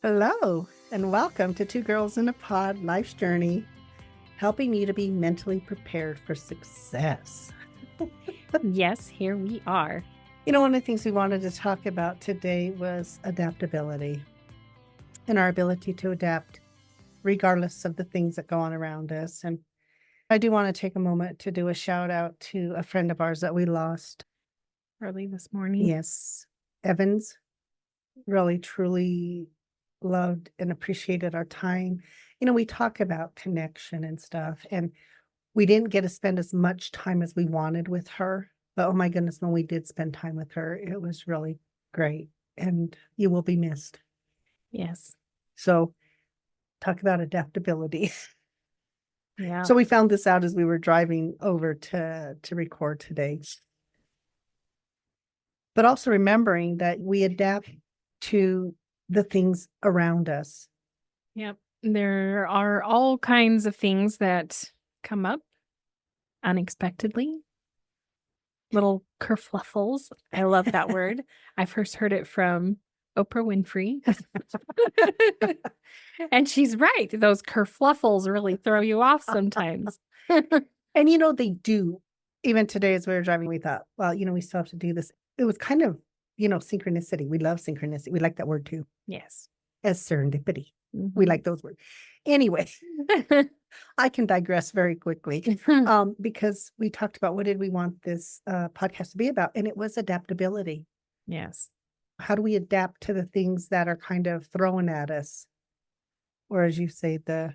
Hello, and welcome to Two Girls in a Pod Life's Journey, helping you to be mentally prepared for success. Yes, here we are. One of the things we wanted to talk about today was adaptability and our ability to adapt regardless of the things that go on around us. And I do want to take a moment to do a shout out to a friend of ours that we lost. Early this morning. Yes, Evans really, truly loved and appreciated our time. We talk about connection and stuff, and we didn't get to spend as much time as we wanted with her. But oh my goodness, when we did spend time with her, it was really great. And you will be missed. Yes. So, talk about adaptability. Yeah. So, we found this out as we were driving over to record today. But also remembering that we adapt to the things around us. Yep. There are all kinds of things that come up unexpectedly. Little kerfluffles. I love that word. I first heard it from Oprah Winfrey. And she's right. Those kerfluffles really throw you off sometimes. And they do. Even today, as we were driving, we thought, well, we still have to do this. It was kind of, synchronicity. We love synchronicity. We like that word too, Yes. as serendipity. Mhm. We like those words. Anyway, I can digress very quickly because we talked about what did we want this podcast to be about, and it was adaptability. Yes. How do we adapt to the things that are kind of thrown at us? Or as you say, the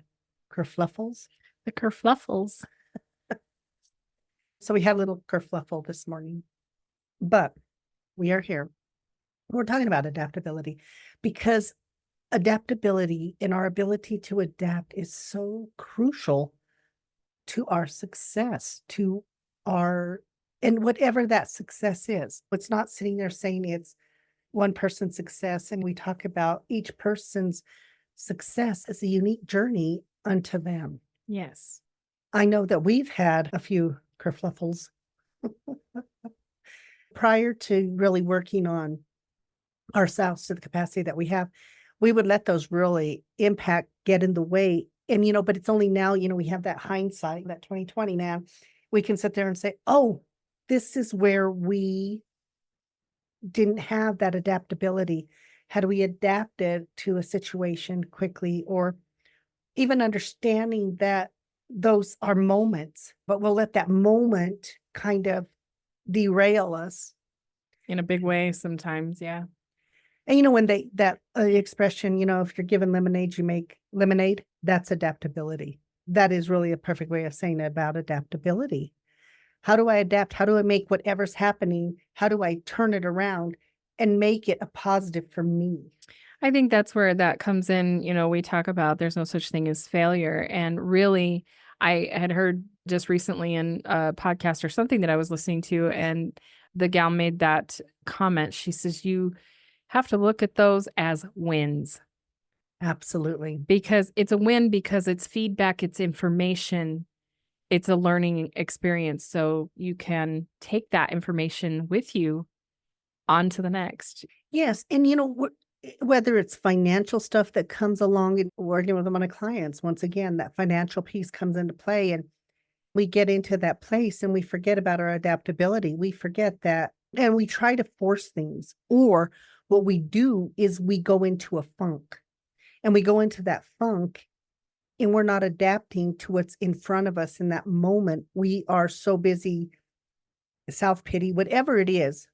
kerfluffles. The kerfluffles. So we had a little kerfluffle this morning, but we are here. We're talking about adaptability because adaptability and our ability to adapt is so crucial to our success, and whatever that success is. It's not sitting there saying it's one person's success. And we talk about each person's success as a unique journey unto them. Yes. I know that we've had a few kerfluffles prior to really working on ourselves to the capacity that we have. We would let those really get in the way. And, but it's only now, we have that hindsight, that 2020 now, we can sit there and say, oh, this is where we didn't have that adaptability. Had we adapted to a situation quickly, or even understanding that those are moments, but we'll let that moment kind of derail us. In a big way sometimes, yeah. And when that expression, if you're given lemonade, you make lemonade, that's adaptability. That is really a perfect way of saying about adaptability. How do I adapt? How do I make whatever's happening? How do I turn it around and make it a positive for me? I think that's where that comes in. We talk about there's no such thing as failure. And really, I had heard just recently in a podcast or something that I was listening to, and the gal made that comment. She says, you have to look at those as wins. Absolutely. Because it's a win because it's feedback, it's information, it's a learning experience. So you can take that information with you on to the next. Yes. And whether it's financial stuff that comes along and working with one of clients, once again, that financial piece comes into play, and we get into that place and we forget about our adaptability. We forget that, and we try to force things, or what we do is we go into a funk, and we go into that funk and we're not adapting to what's in front of us in that moment. We are so busy, self-pity, whatever it is,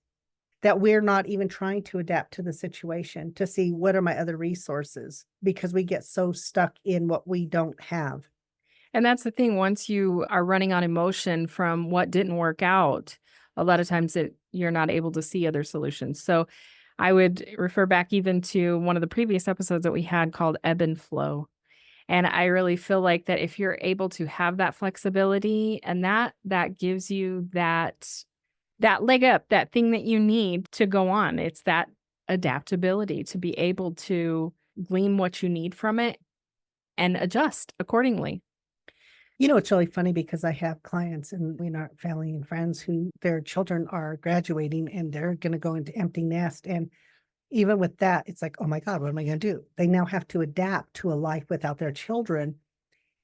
that we're not even trying to adapt to the situation to see what are my other resources, because we get so stuck in what we don't have. And that's the thing. Once you are running on emotion from what didn't work out, a lot of times you're not able to see other solutions. So I would refer back even to one of the previous episodes that we had called Ebb and Flow. And I really feel like that if you're able to have that flexibility, and that gives you that leg up, that thing that you need to go on. It's that adaptability to be able to glean what you need from it and adjust accordingly. It's really funny because I have clients and our family and friends who their children are graduating and they're going to go into empty nest. And even with that, it's like, "Oh my god, what am I gonna do?" They now have to adapt to a life without their children,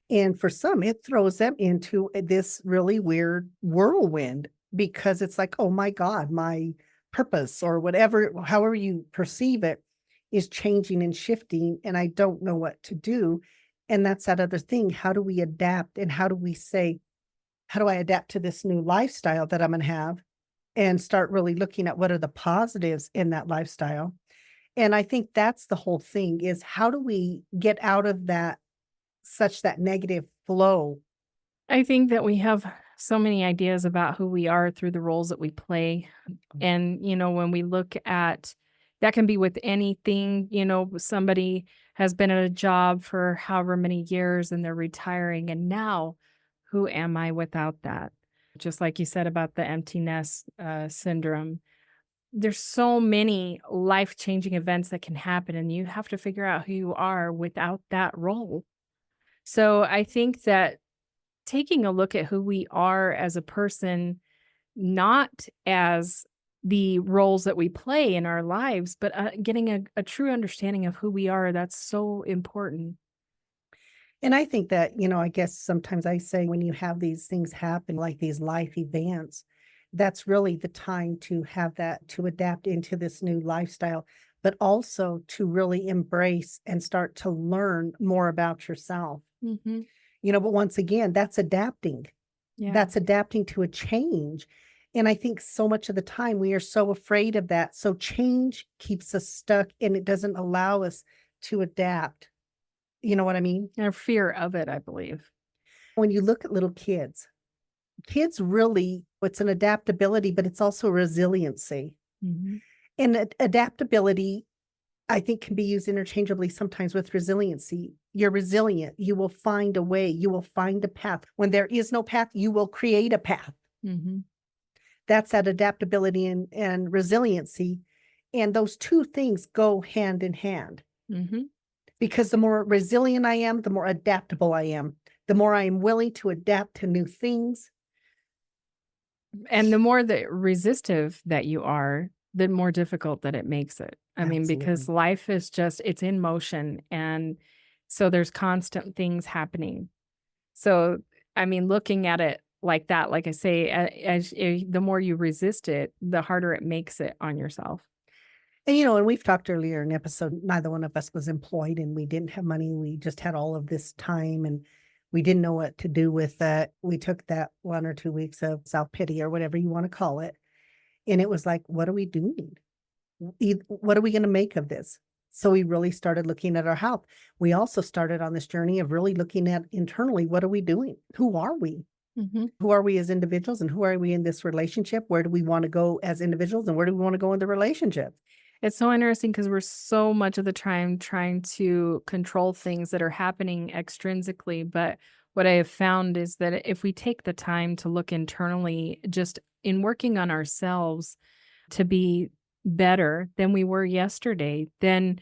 and for some, it throws them into this really weird whirlwind because it's like, "Oh my god, my purpose," or whatever however you perceive it, is changing and shifting, and I don't know what to do, and that's that other thing, how do we adapt, and how do we say, "How do I adapt to this new lifestyle that I'm gonna have?" And start really looking at what are the positives in that lifestyle. And I think that's the whole thing is how do we get out of that negative flow? I think that we have so many ideas about who we are through the roles that we play. And, when we look at that can be with anything, somebody has been at a job for however many years and they're retiring. And now, who am I without that? Just like you said about the empty nest syndrome. There's so many life changing events that can happen, and you have to figure out who you are without that role. So I think that taking a look at who we are as a person, not as the roles that we play in our lives, but getting a true understanding of who we are, that's so important. And I think that, I guess sometimes I say when you have these things happen, like these life events, that's really the time to have that to adapt into this new lifestyle, but also to really embrace and start to learn more about yourself. Hmm. But once again, that's adapting. Yeah. That's adapting to a change. And I think so much of the time we are so afraid of that. So change keeps us stuck and it doesn't allow us to adapt. You know what I mean? Our fear of it, I believe. When you look at little kids, kids really, it's an adaptability, but it's also resiliency. Hmm. And adaptability, I think, can be used interchangeably sometimes with resiliency. You're resilient. You will find a way. You will find a path. When there is no path, you will create a path. Hmm. That's that adaptability and resiliency. And those two things go hand in hand Hmm. because the more resilient I am, the more adaptable I am. The more I am willing to adapt to new things. And the more the resistive that you are, the more difficult that it makes it. I mean, because Absolutely. life is just, it's in motion. And so there's constant things happening. So, I mean, looking at it like that, like I say, the more you resist it, the harder it makes it on yourself. And we've talked earlier in episode, neither one of us was employed and we didn't have money. We just had all of this time and we didn't know what to do with that. We took that 1 or 2 weeks of self pity or whatever you want to call it. And it was like, what are we doing? What are we going to make of this? So we really started looking at our health. We also started on this journey of really looking at internally, what are we doing? Who are we? Mhm. Who are we as individuals and who are we in this relationship? Where do we want to go as individuals and where do we want to go in the relationship? It's so interesting because we're so much of the time trying to control things that are happening extrinsically. But what I have found is that if we take the time to look internally, just in working on ourselves to be better than we were yesterday, then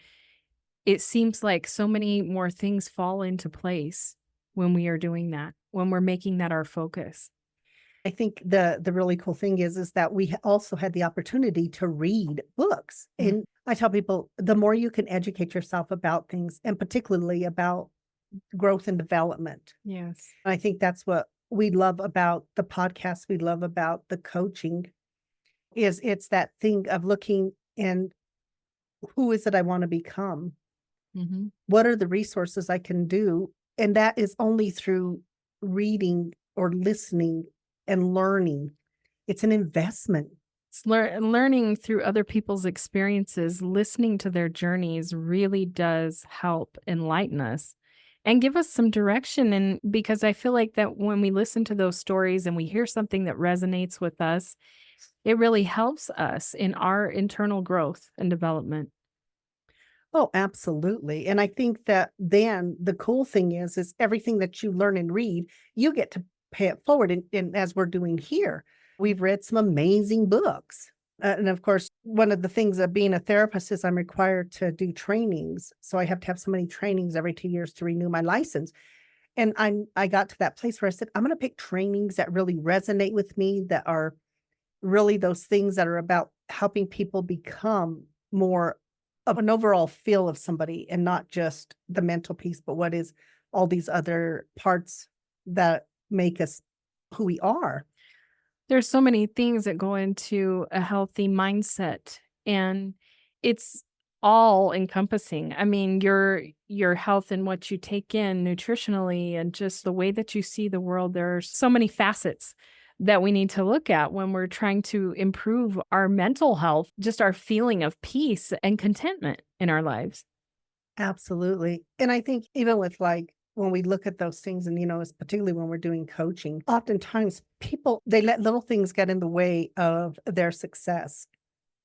it seems like so many more things fall into place when we are doing that, when we're making that our focus. I think the really cool thing is that we also had the opportunity to read books. Mm. And I tell people the more you can educate yourself about things and particularly about growth and development. Yes. And I think that's what we love about the podcast, we love about the coaching is it's that thing of looking and who is it I want to become? Hmm. What are the resources I can do? And that is only through reading or listening and learning. It's an investment. It's learning through other people's experiences, listening to their journeys really does help enlighten us and give us some direction. And because I feel like that when we listen to those stories and we hear something that resonates with us, it really helps us in our internal growth and development. Oh, absolutely. And I think that then the cool thing is everything that you learn and read, you get to pay it forward. And as we're doing here, we've read some amazing books. And of course, one of the things of being a therapist is I'm required to do trainings. So I have to have so many trainings every 2 years to renew my license. And I got to that place where I said, I'm going to pick trainings that really resonate with me, that are really those things that are about helping people become more of an overall feel of somebody and not just the mental piece, but what is all these other parts that make us who we are. There's so many things that go into a healthy mindset, and it's all encompassing. I mean, your health and what you take in nutritionally and just the way that you see the world. There are so many facets that we need to look at when we're trying to improve our mental health, just our feeling of peace and contentment in our lives. Absolutely. And I think even with like when we look at those things and it's particularly when we're doing coaching, oftentimes people they let little things get in the way of their success.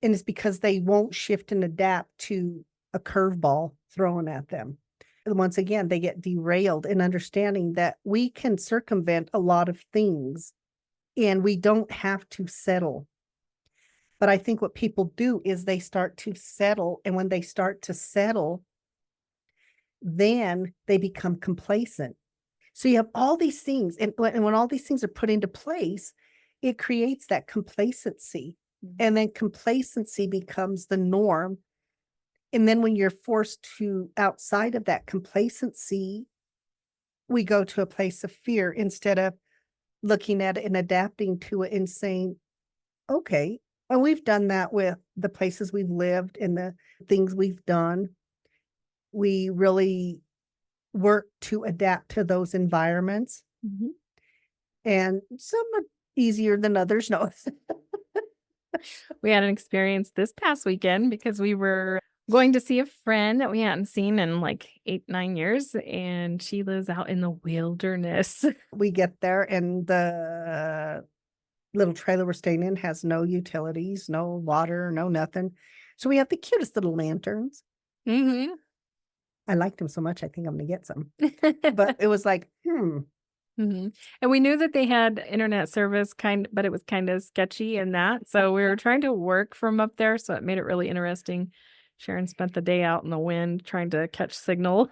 And it's because they won't shift and adapt to a curveball thrown at them. And once again, they get derailed in understanding that we can circumvent a lot of things and we don't have to settle. But I think what people do is they start to settle. And when they start to settle, then they become complacent. So you have all these things. And when all these things are put into place, it creates that complacency. And then complacency becomes the norm. And then when you're forced to outside of that complacency, we go to a place of fear instead of looking at it and adapting to it and saying, okay. And we've done that with the places we've lived and the things we've done. We really work to adapt to those environments. Mhm. And some are easier than others. No. We had an experience this past weekend because we were going to see a friend that we hadn't seen in like 8, 9 years, and she lives out in the wilderness. We get there and the little trailer we're staying in has no utilities, no water, no nothing. So we have the cutest little lanterns. Mhm. I liked them so much, I think I'm gonna get some. But it was like, Mhm. And we knew that they had internet service but it was kinda sketchy in that, so we were trying to work from up there, so it made it really interesting. Sharon spent the day out in the wind trying to catch signal.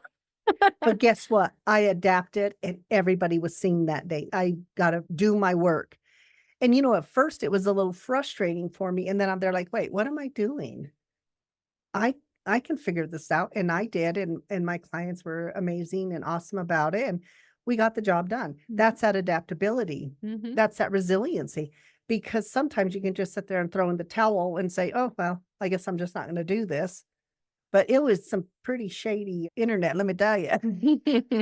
but guess what? I adapted and everybody was seeing that day. I gotta do my work. And at first it was a little frustrating for me. And then I'm there like, wait, what am I doing? I I can figure this out. And I did. And my clients were amazing and awesome about it. And we got the job done. That's that adaptability. Mhm. That's that resiliency. Because sometimes you can just sit there and throw in the towel and say, oh, well, I guess I'm just not going to do this. But it was some pretty shady internet, let me tell you.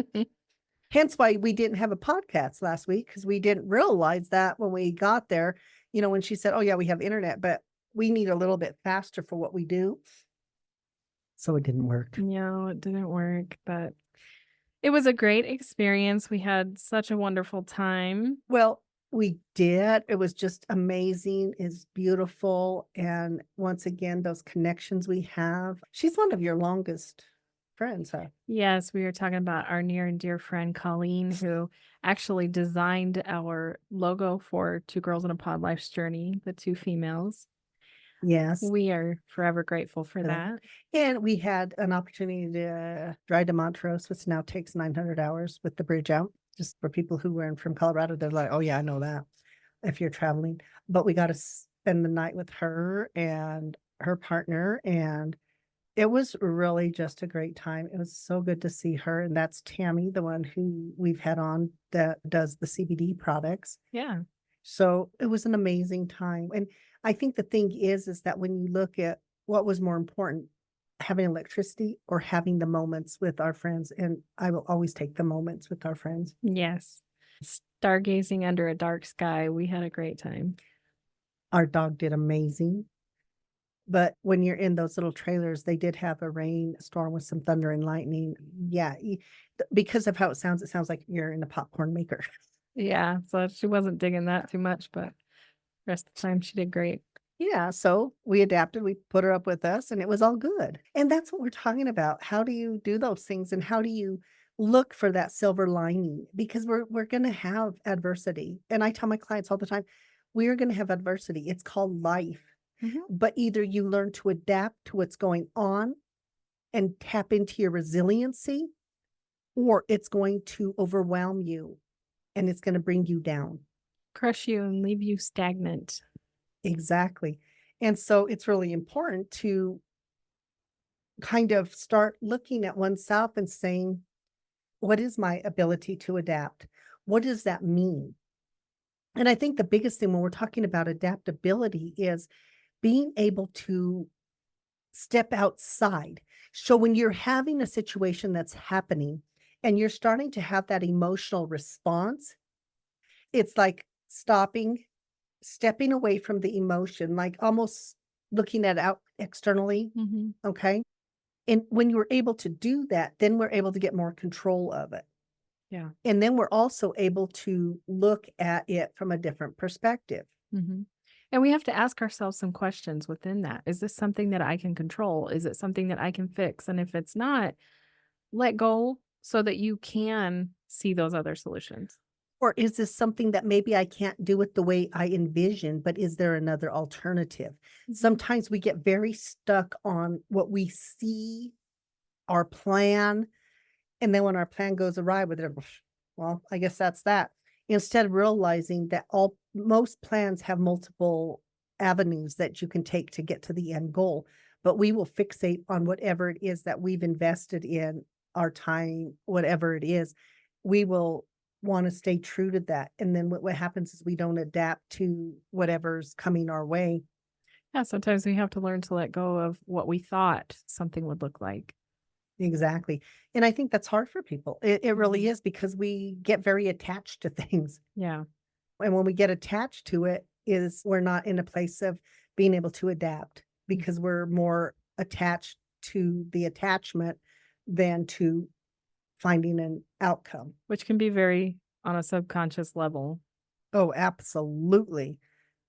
Hence why we didn't have a podcast last week because we didn't realize that when we got there, when she said, "Oh, yeah, we have internet, but we need a little bit faster for what we do." So it didn't work. No, it didn't work, but it was a great experience. We had such a wonderful time. Well, we did. It was just amazing. It's beautiful. And once again, those connections we have. She's one of your longest friends, huh? Yes, we were talking about our near and dear friend Colleen, who actually designed our logo for Two Girls in a Pod Life's Journey, the two females. Yes. We are forever grateful for Yeah. that. And we had an opportunity to drive to Montrose, which now takes 900 hours with the bridge out. Just for people who were from Colorado, they're like, oh, yeah, I know that if you're traveling. But we got to spend the night with her and her partner. And it was really just a great time. It was so good to see her. And that's Tammy, the one who we've had on that does the CBD products. Yeah. So it was an amazing time. And I think the thing is that when you look at what was more important, having electricity or having the moments with our friends, and I will always take the moments with our friends. Yes. Stargazing under a dark sky. We had a great time. Our dog did amazing. But when you're in those little trailers, they did have a rainstorm with some thunder and lightning. Yeah, because of how it sounds like you're in a popcorn maker. Yeah. So she wasn't digging that too much, but rest of the time she did great. Yeah, so we adapted, we put her up with us, and it was all good. And that's what we're talking about. How do you do those things, and how do you look for that silver lining? Because we're gonna have adversity. And I tell my clients all the time, we are gonna have adversity. It's called life. Mhm. But either you learn to adapt to what's going on and tap into your resiliency, or it's going to overwhelm you and it's gonna bring you down. Crush you and leave you stagnant. Exactly. And so it's really important to kind of start looking at oneself and saying, what is my ability to adapt? What does that mean? And I think the biggest thing when we're talking about adaptability is being able to step outside. So when you're having a situation that's happening and you're starting to have that emotional response, it's like stopping, stepping away from the emotion, like almost looking at it out externally. Mhm. Okay. And when you're able to do that, then we're able to get more control of it. Yeah. And then we're also able to look at it from a different perspective. Mhm. And we have to ask ourselves some questions within that. Is this something that I can control? Is it something that I can fix? And if it's not, let go so that you can see those other solutions. Or is this something that maybe I can't do it the way I envision, but is there another alternative? Mhm. Sometimes we get very stuck on what we see, our plan, and then when our plan goes awry with it, well, I guess that's that. Instead of realizing that all most plans have multiple avenues that you can take to get to the end goal, but we will fixate on whatever it is that we've invested in our time, whatever it is. We will want to stay true to that. And then what happens is we don't adapt to whatever's coming our way. Yeah, sometimes we have to learn to let go of what we thought something would look like. Exactly. And I think that's hard for people. It really Mhm. is because we get very attached to things. Yeah. And when we get attached to it is we're not in a place of being able to adapt Mm. because we're more attached to the attachment than to finding an outcome. Which can be very on a subconscious level. Oh, absolutely.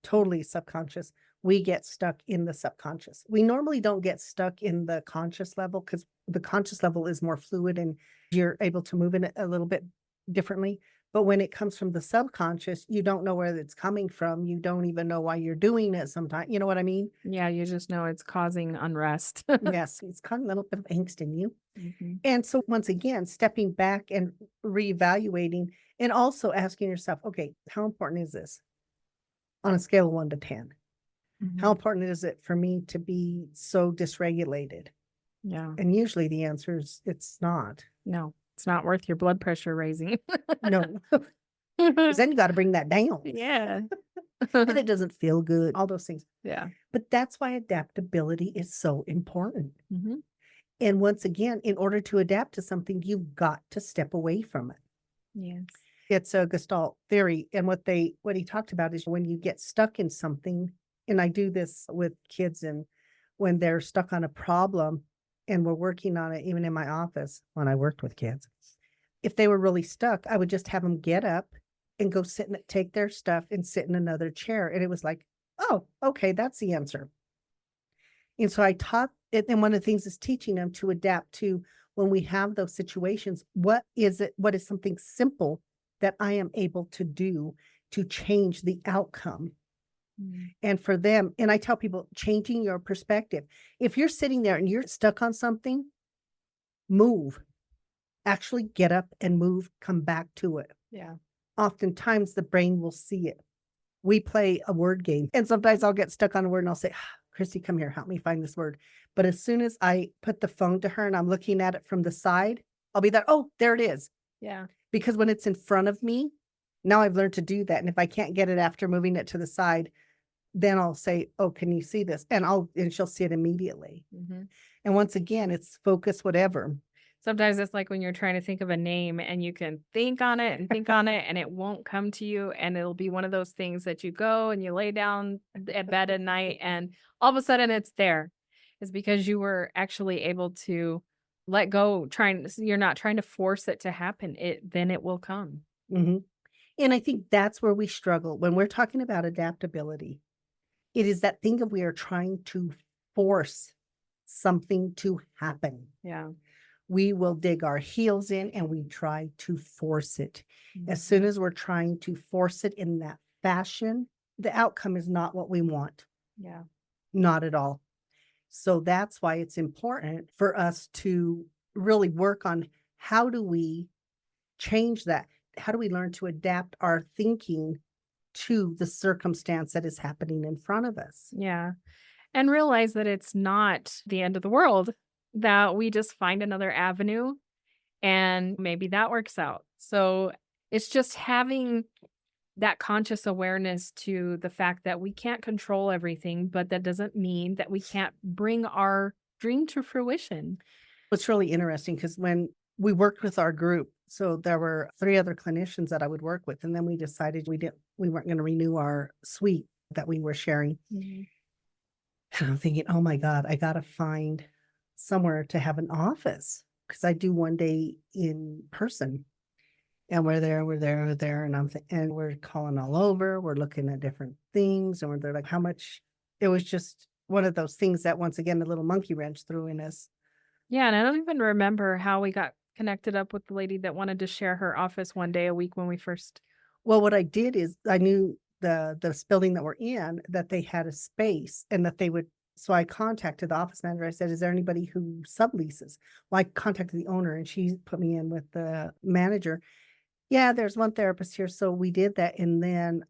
Totally subconscious. We get stuck in the subconscious. We normally don't get stuck in the conscious level because the conscious level is more fluid and you're able to move in it a little bit differently. But when it comes from the subconscious, you don't know where it's coming from. You don't even know why you're doing it sometimes. You know what I mean? Yeah, you just know it's causing unrest. Yes, it's kind of a little bit of angst in you. Mhm. And so, once again, stepping back and reevaluating and also asking yourself, okay, how important is this on a scale of 1 to 10? How Mhm. important is it for me to be so dysregulated? Yeah. And usually the answer is it's not. No, it's not worth your blood pressure raising. No, because then you got to bring that down Yeah. and it doesn't feel good, all those things. Yeah. But that's why adaptability is so important. Mhm. And once again, in order to adapt to something, you've got to step away from it. Yes. It's a Gestalt theory. And what he talked about is when you get stuck in something, and I do this with kids and when they're stuck on a problem and we're working on it, even in my office when I worked with kids. If they were really stuck, I would just have them get up and go sit and take their stuff and sit in another chair. And it was like, oh, okay, that's the answer. And so I taught it. And one of the things is teaching them to adapt to when we have those situations. What is it? What is something simple that I am able to do to change the outcome? Mm. And for them, and I tell people, changing your perspective. If you're sitting there and you're stuck on something, move. Actually get up and move, come back to it. Yeah. Oftentimes the brain will see it. We play a word game, and sometimes I'll get stuck on a word and I'll say, "Ah, Christy, come here, help me find this word." But as soon as I put the phone to her and I'm looking at it from the side, I'll be there, oh, there it is. Yeah. Because when it's in front of me, now I've learned to do that. And if I can't get it after moving it to the side, then I'll say, "Oh, can you see this?" And she'll see it immediately. Mhm. And once again, it's focus, whatever. Sometimes it's like when you're trying to think of a name and you can think on it and think on it and it won't come to you. And it'll be one of those things that you go and you lay down at bed at night and all of a sudden it's there. It's because you were actually able to let go, you're not trying to force it to happen. Then it will come. Mhm. And I think that's where we struggle when we're talking about adaptability. It is that thing of we are trying to force something to happen. Yeah. We will dig our heels in and we try to force it. As soon Mhm. as we're trying to force it in that fashion, the outcome is not what we want, Yeah. not at all. So that's why it's important for us to really work on how do we change that? How do we learn to adapt our thinking to the circumstance that is happening in front of us? Yeah. And realize that it's not the end of the world that we just find another avenue and maybe that works out. So it's just having that conscious awareness to the fact that we can't control everything, but that doesn't mean that we can't bring our dream to fruition. It's really interesting because when we worked with our group, so there were 3 other clinicians that I would work with, and then we decided we weren't gonna renew our suite that we were sharing. Mhm. And I'm thinking, "Oh my god, I gotta find somewhere to have an office because I do 1 day in person." And we're there, and and we're calling all over, we're looking at different things, and they're like, "How much?" It was just one of those things that once again, the little monkey wrench threw in us. Yeah, and I don't even remember how we got connected up with the lady that wanted to share her office one day a week when we first. Well, what I did is I knew this building that we're in, that they had a space and that they would so I contacted the office manager. I said, "Is there anybody who subleases?" Well, I contacted the owner and she put me in with the manager. "Yeah, there's one therapist here." So we did that and then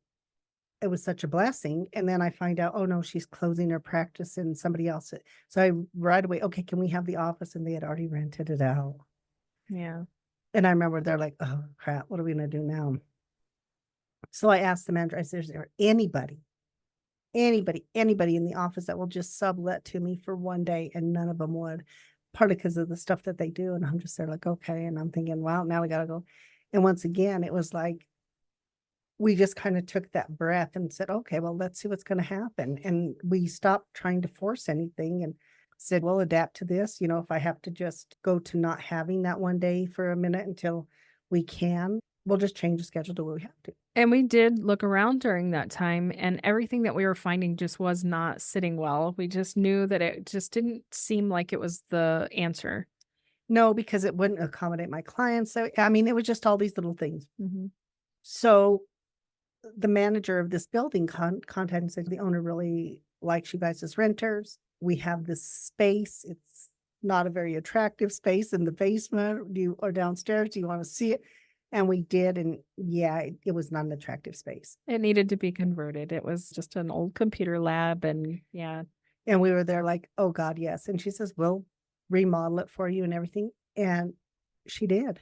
it was such a blessing. And then I find out, oh no, she's closing her practice and somebody else. So I right away, okay, can we have the office? And they had already rented it out. Yeah. And I remember they're like, oh crap, what are we gonna do now? So I asked the manager, I said, "Is there anybody in the office that will just sublet to me for 1 day?" And none of them would, partly because of the stuff that they do. And I'm just there like, okay. And I'm thinking, wow, now we gotta go. And once again, it was like we just kind of took that breath and said, okay, well, let's see what's gonna happen. And we stopped trying to force anything and said, we'll adapt to this. If I have to just go to not having that 1 day for a minute until we can, we'll just change the schedule to where we have to. And we did look around during that time, and everything that we were finding just was not sitting well. We just knew that it just didn't seem like it was the answer. No, because it wouldn't accommodate my clients. So, I mean, it was just all these little things. Mhm. So the manager of this building contacted and said, the owner really likes you guys as renters. We have this space. It's not a very attractive space in the basement. Or downstairs? Do you want to see it? And we did. And yeah, it was not an attractive space. It needed to be converted. It was just an old computer lab and yeah. And we were there like, oh God, yes. And she says, we'll remodel it for you and everything. And she did.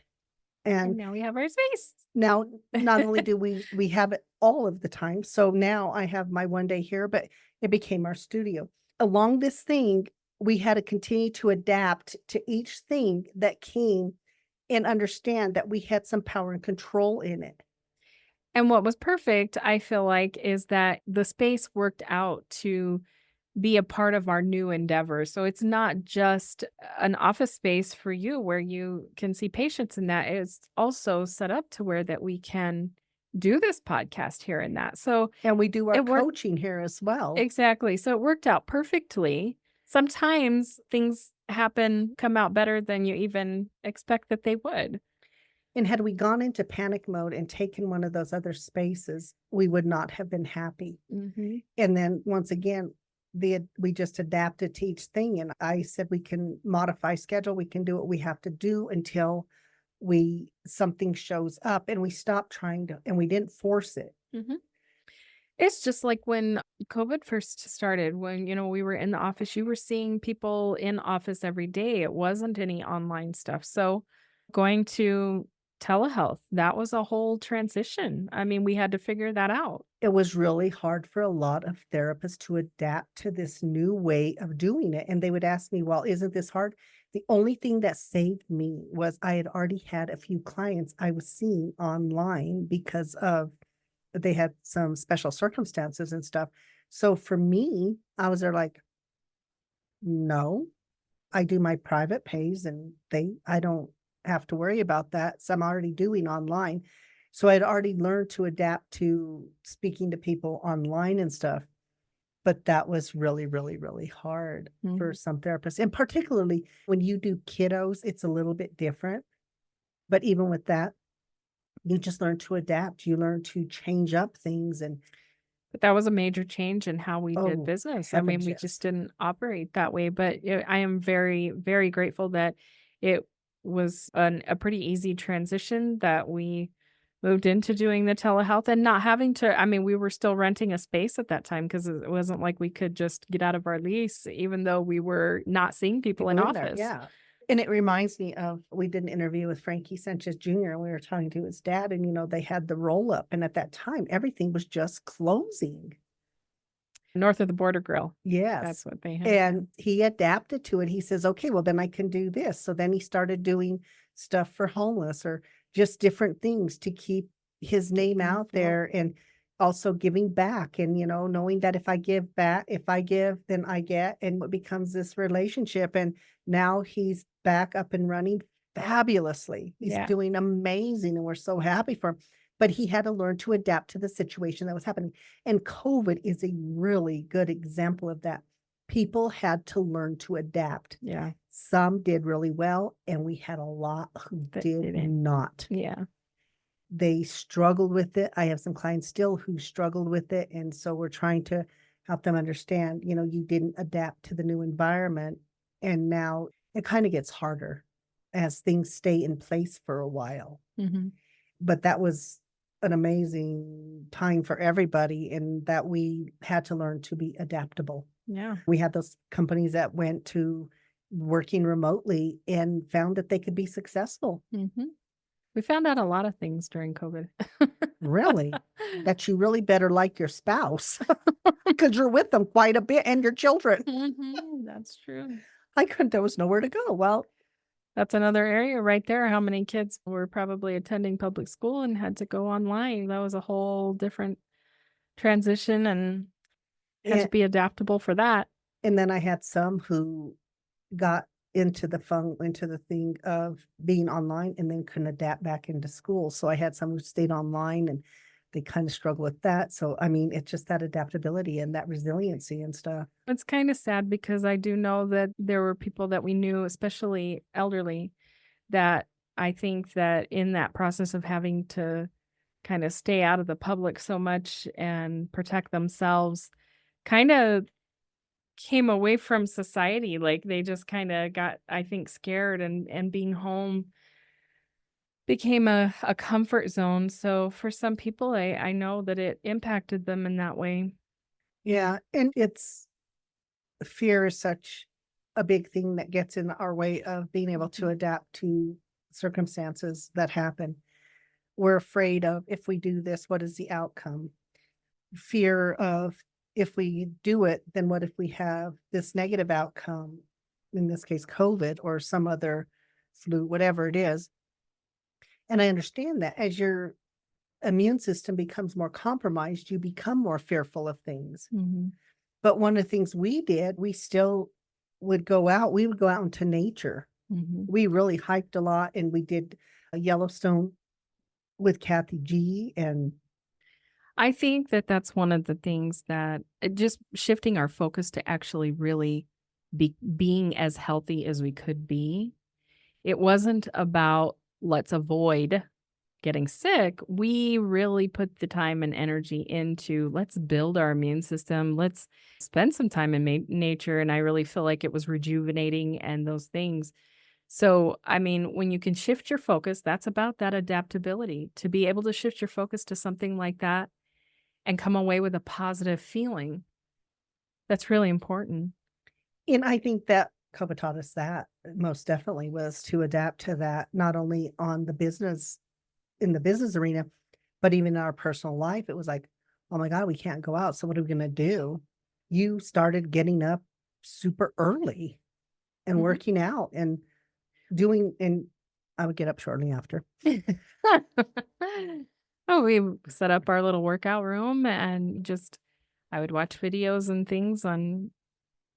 And And now we have our space. now, not only do we have it all of the time, so now I have my 1 day here, but it became our studio. Along this thing, we had to continue to adapt to each thing that came and understand that we had some power and control in it. And what was perfect, I feel like, is that the space worked out to be a part of our new endeavor. So it's not just an office space for you where you can see patients in that. It's also set up to where that we can do this podcast here and that. So And we do our it worked coaching here as well. exactly. So it worked out perfectly. Sometimes things come out better than you even expect that they would. And had we gone into panic mode and taken one of those other spaces, we would not have been happy. Mhm. And then once again, we just adapted to each thing. And I said we can modify schedule. We can do what we have to do until we something shows up and we stop trying to and we didn't force it. Mhm. It's just like when COVID first started, when, we were in the office, you were seeing people in office every day. It wasn't any online stuff. So going to telehealth, that was a whole transition. I mean, we had to figure that out. It was really hard for a lot of therapists to adapt to this new way of doing it. And they would ask me, well, isn't this hard? The only thing that saved me was I had already had a few clients I was seeing online because of they had some special circumstances and stuff. So for me, I was there like, no, I do my private pays and I don't have to worry about that. So I'm already doing online. So I'd already learned to adapt to speaking to people online and stuff. But that was really, really, really hard for Mhm. some therapists. And particularly when you do kiddos, it's a little bit different. But even with that, you just learn to adapt. You learn to change up things and But that was a major change in how we did oh, business. I mean, heavens, we yes. just didn't operate that way. But I am very, very grateful that it was a pretty easy transition that we moved into doing the telehealth and not having to, I mean, we were still renting a space at that time because it wasn't like we could just get out of our lease, even though we were not seeing people in People in there, office. yeah. And it reminds me of, we did an interview with Frankie Sanchez Jr., and we were talking to his dad, and, they had the roll up, and at that time, everything was just closing. North of the Border Grill. Yes. That's what they had. And he adapted to it. He says, okay, well, then I can do this. So then he started doing stuff for homeless or just different things to keep his name Mhm. out there, and also giving back, and, knowing that if I give back, if I give, then I get, and it becomes this relationship. And now he's back up and running fabulously. He's Yeah. doing amazing, and we're so happy for him. But he had to learn to adapt to the situation that was happening. And COVID is a really good example of that. People had to learn to adapt. Yeah. Some did really well, and we had a lot who That did didn't. not. Yeah. They struggled with it. I have some clients still who struggled with it, and so we're trying to help them understand, you didn't adapt to the new environment, and now it kinda gets harder as things stay in place for a while. Mhm. But that was an amazing time for everybody, and that we had to learn to be adaptable. Yeah. We had those companies that went to working remotely and found that they could be successful. Mhm. We found out a lot of things during COVID. Really? That you really better like your spouse because you're with them quite a bit, and your children. Mhm. That's true. There was nowhere to go. Well, That's another area right there. How many kids were probably attending public school and had to go online? That was a whole different transition and had to and be adaptable for that. and then I had some who got into the thing of being online and then couldn't adapt back into school. So I had some who stayed online, and they kinda struggle with that. So, I mean, it's just that adaptability and that resiliency and stuff. It's kind of sad because I do know that there were people that we knew, especially elderly, that I think that in that process of having to kind of stay out of the public so much and protect themselves, kind of came away from society. Like they just kind of got, I think, scared and being home became a comfort zone. So for some people, I know that it impacted them in that way. Yeah, and fear is such a big thing that gets in our way of being able to Mhm. adapt to circumstances that happen. We're afraid of, if we do this, what is the outcome? Fear of, if we do it, then what if we have this negative outcome? In this case, COVID or some other flu, whatever it is. And I understand that as your immune system becomes more compromised, you become more fearful of things. Mhm. But one of the things we did, we still would go out. We would go out into nature. Mhm. We really hiked a lot, and we did a Yellowstone with Kathy G. And I think that that's one of the things that just shifting our focus to actually really being as healthy as we could be. It wasn't about let's avoid getting sick. We really put the time and energy into let's build our immune system. Let's spend some time in nature. And I really feel like it was rejuvenating and those things. So, I mean, when you can shift your focus, that's about that adaptability to be able to shift your focus to something like that and come away with a positive feeling. That's really important. I think that COVID taught us that, most definitely, was to adapt to that, not only on the business in the business arena, but even in our personal life. It was like, "Oh my god, we can't go out, so what are we gonna do?" You started getting up super early and Mhm. working out and doing, and I would get up shortly after. Oh, we set up our little workout room and just I would watch videos and things on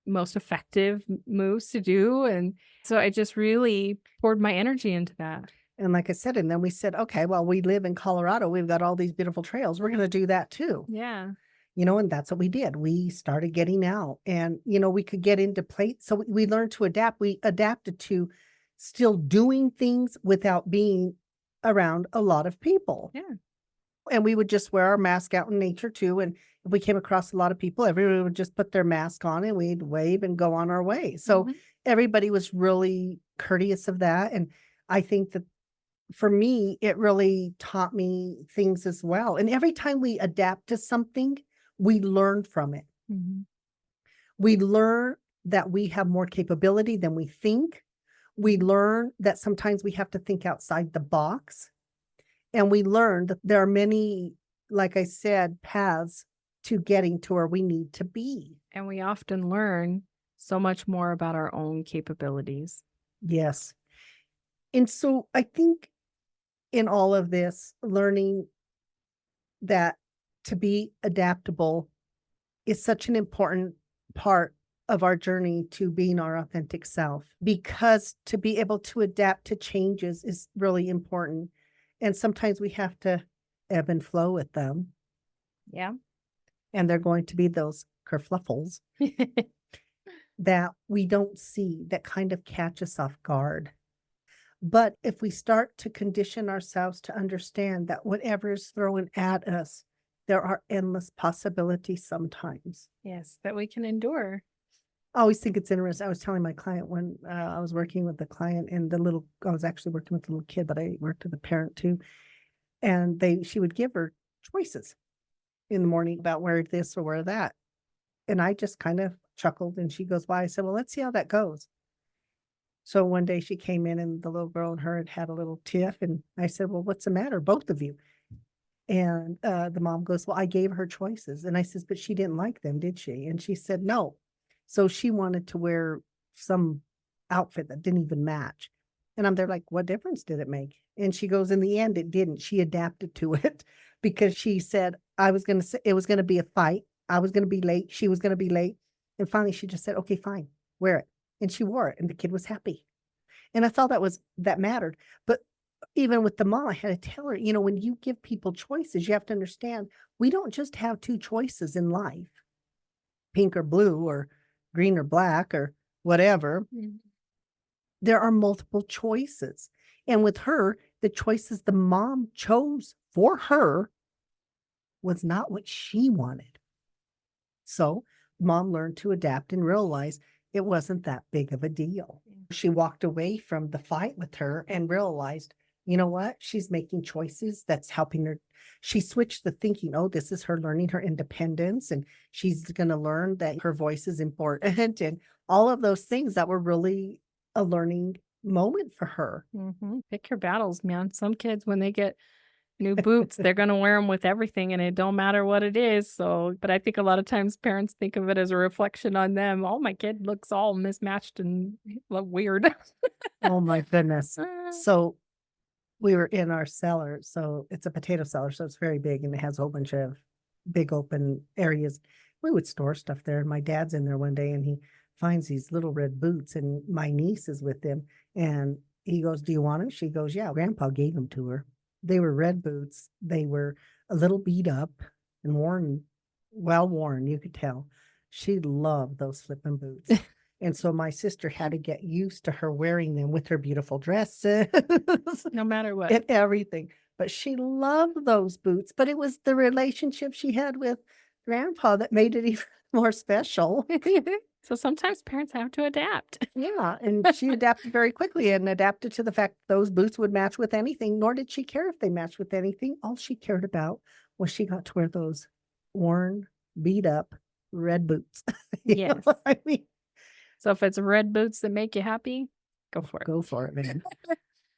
most effective moves to do, and so I just really poured my energy into that. And like I said, and then we said, "Okay, well, we live in Colorado, we've got all these beautiful trails, we're gonna do that too." Yeah. And that's what we did. We started getting out, and, we could get into plate. So we learned to adapt. We adapted to still doing things without being around a lot of people. Yeah. And we would just wear our mask out in nature too. And if we came across a lot of people, everyone would just put their mask on, and we'd wave and go on our way. So Mhm. everybody was really courteous of that. And I think that for me, it really taught me things as well. And every time we adapt to something, we learn from it. Mhm. We learn that we have more capability than we think. We learn that sometimes we have to think outside the box. And we learn that there are many, like I said, paths to getting to where we need to be. And we often learn so much more about our own capabilities. Yes. And so I think in all of this, learning that to be adaptable is such an important part of our journey to being our authentic self, because to be able to adapt to changes is really important. And sometimes we have to ebb and flow with them. Yeah. And they're going to be those kerfluffles that we don't see, that kind of catch us off guard. But if we start to condition ourselves to understand that whatever is thrown at us, there are endless possibilities sometimes. Yes, that we can endure. I always think it's interesting. I was telling my client when I was working with the client, and I was actually working with the little kid, but I worked with the parent too. And she would give her choices in the morning about wear this or wear that. And I just kind of chuckled, and she goes, "Why?" I said, "Well, let's see how that goes." So one day she came in, and the little girl and her had a little tiff, and I said, "Well, what's the matter, both of you?" And the mom goes, "Well, I gave her choices." And I says, "But she didn't like them, did she?" And she said, "No." So she wanted to wear some outfit that didn't even match. And I'm there like, "What difference did it make?" And she goes, "In the end, it didn't. She adapted to it because she said I was going to say it was going to be a fight. I was going to be late. She was going to be late. And finally she just said, "Okay, fine, wear it." And she wore it, and the kid was happy. And that's all that mattered. But even with the mom, I had to tell her, when you give people choices, you have to understand we don't just have two choices in life, pink or blue or green or black or whatever. Mhm. There are multiple choices. And with her, the choices the mom chose for her was not what she wanted. So mom learned to adapt and realize it wasn't that big of a deal. She walked away from the fight with her and realized, you know what? She's making choices that's helping her. She switched the thinking, oh, this is her learning her independence, and she's going to learn that her voice is important, and all of those things that were really a learning moment for her. Mhm. Pick your battles, man. Some kids, when they get new boots, they're gonna wear them with everything, and it don't matter what it is. So, but I think a lot of times parents think of it as a reflection on them. Oh, my kid looks all mismatched and weird. Oh my goodness. Uh, So we were in our cellar. So it's a potato cellar. So it's very big, and it has a whole bunch of big open areas. We would store stuff there. And my dad's in there one day, and he finds these little red boots, and my niece is with him. And he goes, "Do you want them?" She goes, "Yeah." Grandpa gave them to her. They were red boots. They were a little beat up and worn, well worn, you could tell. She loved those flipping boots. And so my sister had to get used to her wearing them with her beautiful dresses no matter what. and everything. But she loved those boots. But it was the relationship she had with grandpa that made it even more special. So sometimes parents have to adapt. Yeah. And she adapted very quickly and adapted to the fact those boots would match with anything, nor did she care if they matched with anything. All she cared about was she got to wear those worn, beat up red boots. You know Yes. what I mean? So if it's red boots that make you happy, go for Go for it, man.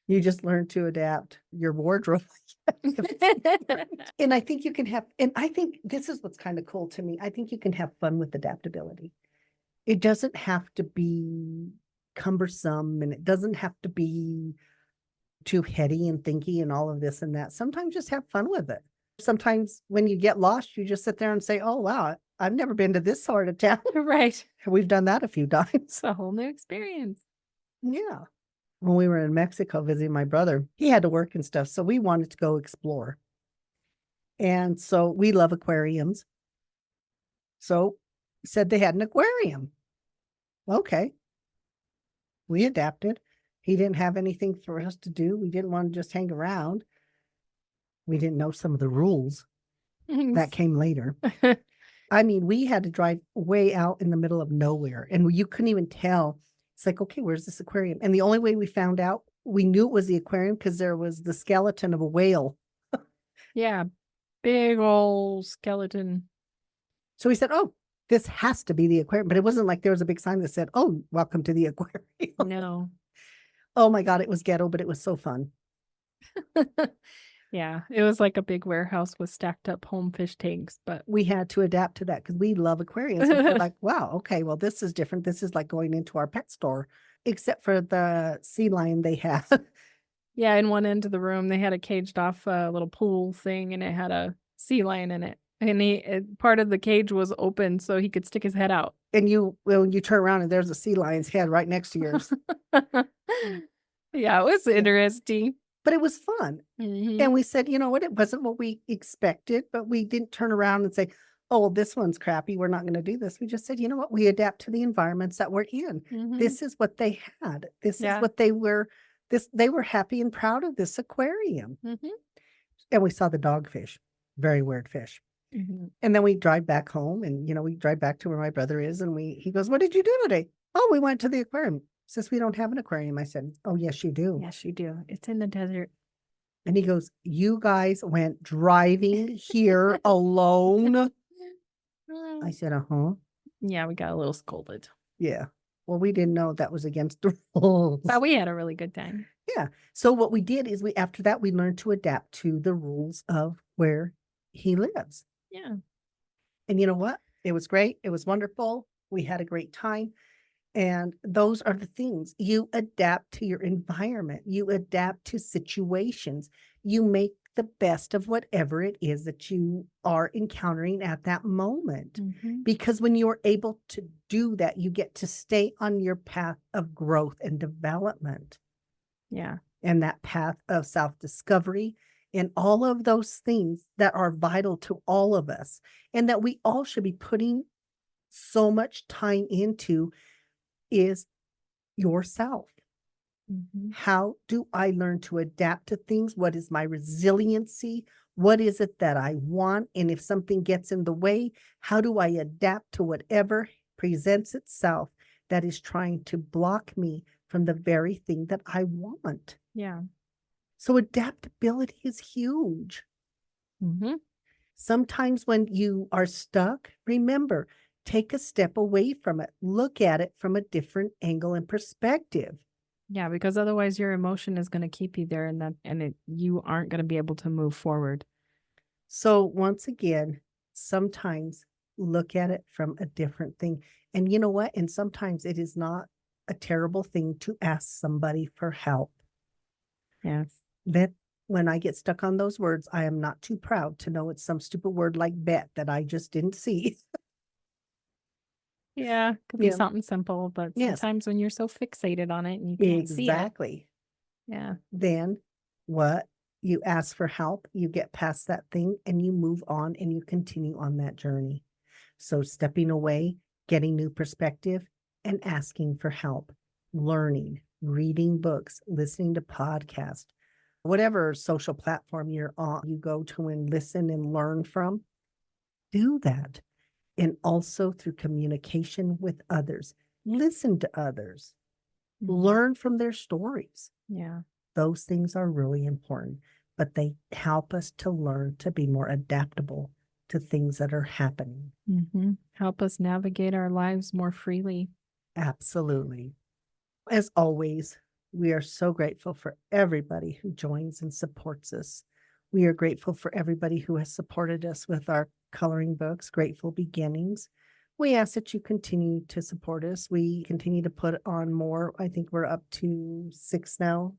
You just learn to adapt your wardrobe. it. And I think you can have, and I think this is what's kind of cool to me. I think you can have fun with adaptability. It doesn't have to be cumbersome, and it doesn't have to be too heady and thinky and all of this and that. Sometimes just have fun with it. Sometimes when you get lost, you just sit there and say, "Oh, wow, I've never been to this sort of town." Right. We've done that a few times. It's a whole new experience. Yeah. When we were in Mexico visiting my brother, he had to work and stuff. So we wanted to go explore. And so we love aquariums. So said they had an aquarium. Okay. We adapted. He didn't have anything for us to do. We didn't want to just hang around. We didn't know some of the rules that came later. I mean, we had to drive way out in the middle of nowhere, and you couldn't even tell. It's like, okay, where's this aquarium? And the only way we found out we knew it was the aquarium because there was the skeleton of a whale. Yeah. Big old skeleton. So we said, oh, this has to be the aquarium. But it wasn't like there was a big sign that said, oh, welcome to the aquarium. No. Oh my God, it was ghetto, but it was so fun. Yeah. It was like a big warehouse with stacked up home fish tanks, but We had to adapt to that because we love aquariums. And we're like, wow, okay, well, this is different. This is like going into our pet store, except for the sea lion they have. yeah, in one end of the room they had a caged off little pool thing and it had a sea lion in it. And part of the cage was open so he could stick his head out. And when you turn around and there's a sea lion's head right next to yours. Yeah, it was interesting. But it was fun. Mhm. And we said, you know what? It wasn't what we expected, but we didn't turn around and say, oh, well, this one's crappy. We're not going to do this. We just said, you know what? We adapt to the environments that we're in. Mhm. This is what they had. This is Yeah. what they were. They were happy and proud of this aquarium. Mhm. And we saw the dogfish, very weird fish. Mhm. And then we drive back home and, we drive back to where my brother is. And he goes, what did you do today? Oh, we went to the aquarium. Says, we don't have an aquarium. I said, oh, yes, you do. Yes, you do. It's in the desert. And he goes, you guys went driving here alone? I said, uh-huh. Yeah, we got a little scolded. Yeah. Well, we didn't know that was against the rules. But we had a really good time. Yeah. So what we did is after that, we learned to adapt to the rules of where he lives. Yeah. And you know what? It was great. It was wonderful. We had a great time. And those are the things. You adapt to your environment. You adapt to situations. You make the best of whatever it is that you are encountering at that moment. Mhm. Because when you're able to do that, you get to stay on your path of growth and development Yeah. and that path of self-discovery and all of those things that are vital to all of us and that we all should be putting so much time into is yourself. Mhm. How do I learn to adapt to things? What is my resiliency? What is it that I want? And if something gets in the way, how do I adapt to whatever presents itself that is trying to block me from the very thing that I want? Yeah. So adaptability is huge. Mhm. Sometimes when you are stuck, remember, take a step away from it. Look at it from a different angle and perspective. Yeah, because otherwise your emotion is going to keep you there you aren't going to be able to move forward. So once again, sometimes look at it from a different thing. And you know what? And sometimes it is not a terrible thing to ask somebody for help. Yes. That when I get stuck on those words, I am not too proud to know it's some stupid word like bet that I just didn't see. Yeah, could be Yeah. something simple, but Yes. sometimes when you're so fixated on it and you can't see it. Exactly. Yeah. Then what? You ask for help, you get past that thing, and you move on and you continue on that journey. So stepping away, getting new perspective, and asking for help, learning, reading books, listening to podcasts, whatever social platform you're on, you go to and listen and learn from, do that. And also through communication with others, listen to others, Mhm. learn from their stories. Yeah. Those things are really important, but they help us to learn to be more adaptable to things that are happening. Mhm. Help us navigate our lives more freely. Absolutely. As always, we are so grateful for everybody who joins and supports us. We are grateful for everybody who has supported us with our coloring books, Grateful Beginnings. We ask that you continue to support us. We continue to put on more. I think we're up to 6 now.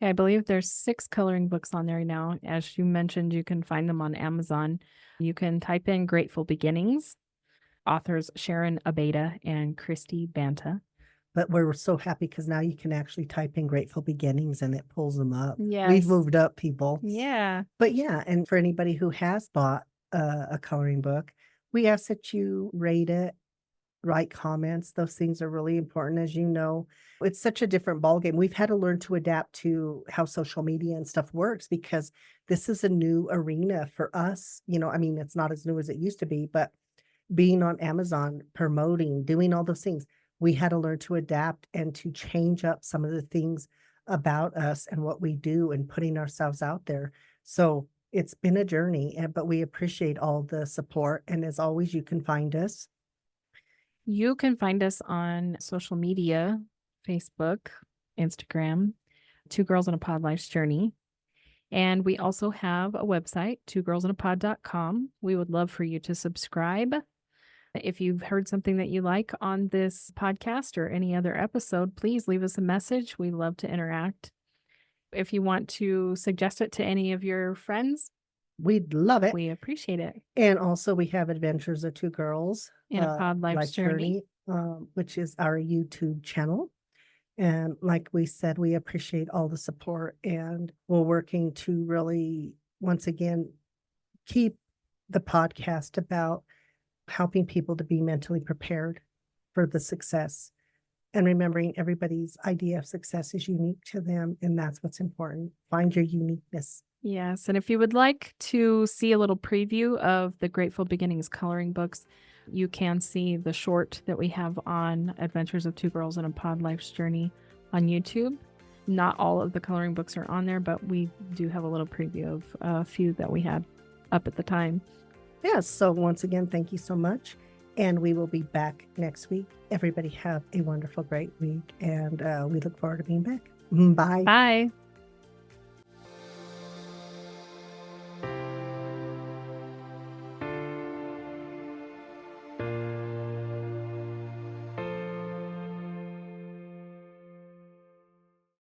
I believe there's 6 coloring books on there now. As you mentioned, you can find them on Amazon. You can type in Grateful Beginnings, authors Sharon Abeda and Christy Banta. But we're so happy because now you can actually type in Grateful Beginnings and it pulls them up. We've Yes. moved up, people. Yeah. But yeah, and for anybody who has bought a coloring book, we ask that you rate it, write comments. Those things are really important, as you know. It's such a different ballgame. We've had to learn to adapt to how social media and stuff works because this is a new arena for us. I mean, it's not as new as it used to be, but being on Amazon, promoting, doing all those things, we had to learn to adapt and to change up some of the things about us and what we do and putting ourselves out there. So it's been a journey, but we appreciate all the support. And as always, you can find us. You can find us on social media, Facebook, Instagram, Two Girls in a Pod Life's Journey. And we also have a website, twogirlsinapod.com. We would love for you to subscribe. If you've heard something that you like on this podcast or any other episode, please leave us a message. We love to interact. If you want to suggest it to any of your friends, We'd love it. we appreciate it. And also, we have Adventures of Two Girls In a Pod Life's Life Journey. which is our YouTube channel. And like we said, we appreciate all the support, and we're working to really, once again, keep the podcast about helping people to be mentally prepared for the success and remembering everybody's idea of success is unique to them. And that's what's important. Find your uniqueness. Yes. And if you would like to see a little preview of the Grateful Beginnings coloring books, you can see the short that we have on Adventures of Two Girls in a Pod Life's Journey on YouTube. Not all of the coloring books are on there, but we do have a little preview of a few that we had up at the time. Yes. So once again, thank you so much. And we will be back next week. Everybody have a wonderful, great week. And we look forward to being back. Bye. Bye.